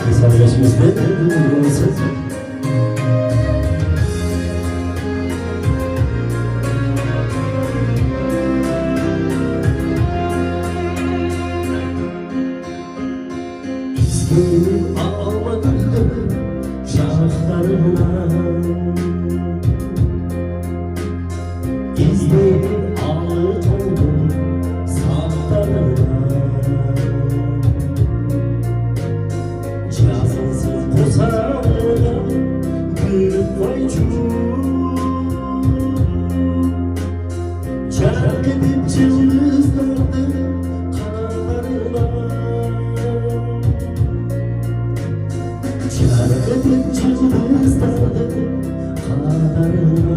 Mesajlaşımız belli. İzlerini almadım şarkılarına, İzlerini ağladım saflarına. Cazınsız kusarına kırıp vaycu, çark edip cılızlardı kanlarına. Çark edip cılızlardı kanlarına.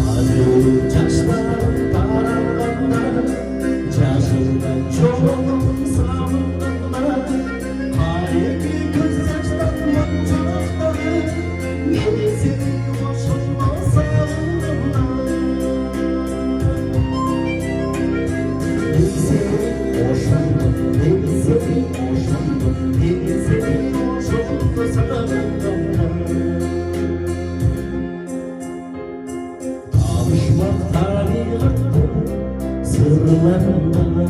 Ağzı taşlar paranlarına, çarşıdan çok savunlarına. Hayırlı göz saçlar yanacakları, neyse boşanma savunlarına. Neyse boşanma, neyse boşanma, neyse boşanma savunlarına. Kavuşmak tabiatın sırlarında,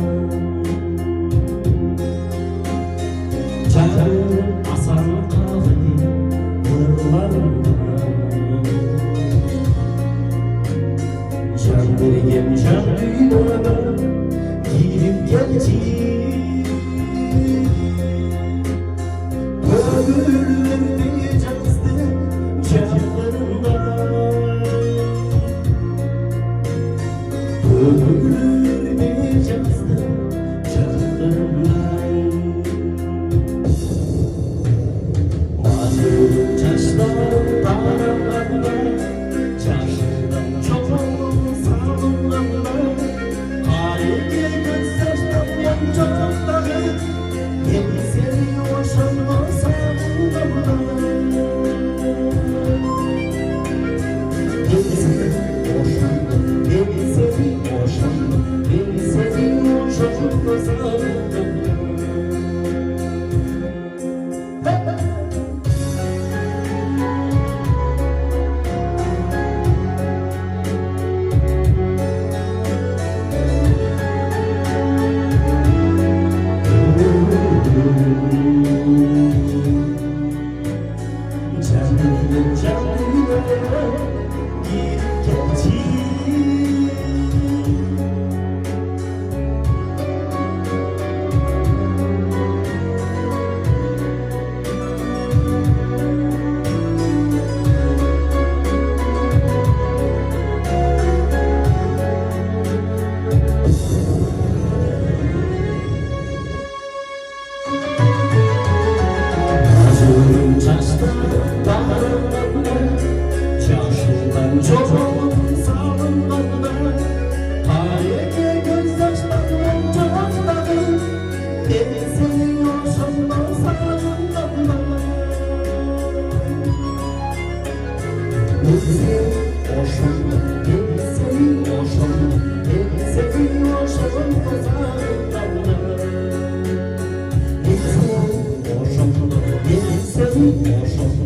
çağır asal kahve yıllarında. Can vergem can dünyada girip gelecek, ömürlerimi yazdım canlarında. Ömürlerimi yazdım canlarında. Bazı taşlar dağlarında, çarşıdan çok savunlarında. Hayırlı göz saçlar yanacakları, yeni seni boşanma savunlarında. Yeni seni boşanma, yeni seni boşanma, yeni seni boşanma savunlarında. Canım canına girip gelecek, Hazırım taşlar dağlarında, çarşıdan çok savunlarında. Hayırlı göz saçlar yanacakları, yeni seni boşanma savunlarında. Yeni seni boşanma, yeni seni boşanma, yeni seni boşanma savunlarında. Yeni seni boşanma, yeni seni boşanma.